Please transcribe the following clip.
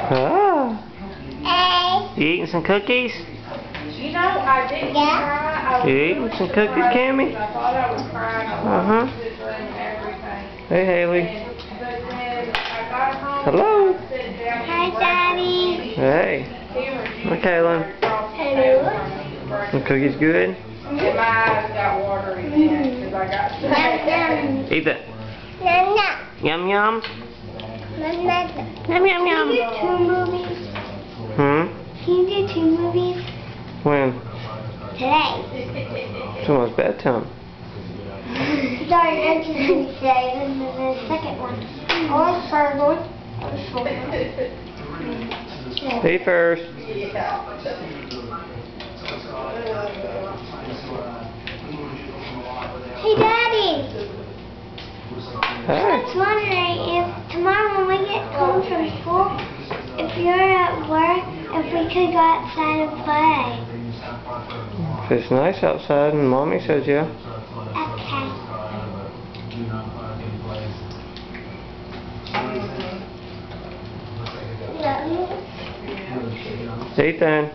Ah. Hey. You eating some cookies? You know, I didn't cry. You eating some cookies, Cammy? I thought I was crying. I Uh-huh. was and everything. Hey, Haley. But then I got home. Hello. I sit down Hi, Daddy. Hey. Hi, Kaylin. Hello. The cookies good? And my eyes got watery again because I got Yum, sick. Eat that. yum. Yum, yum. Yum, yum. Yum, yum, Can you yum. do 2 movies? Hmm? Can you do 2 movies? When? Today. It's almost bedtime. Sorry, I just didn't say. And then the second one. Or the third one. Or the fourth one. Eat first. Hey, Daddy. I Hey. was wondering if tomorrow when we get home from school, if you're at work, if we could go outside and play. If it's nice outside and Mommy says yeah. Okay. Eat then.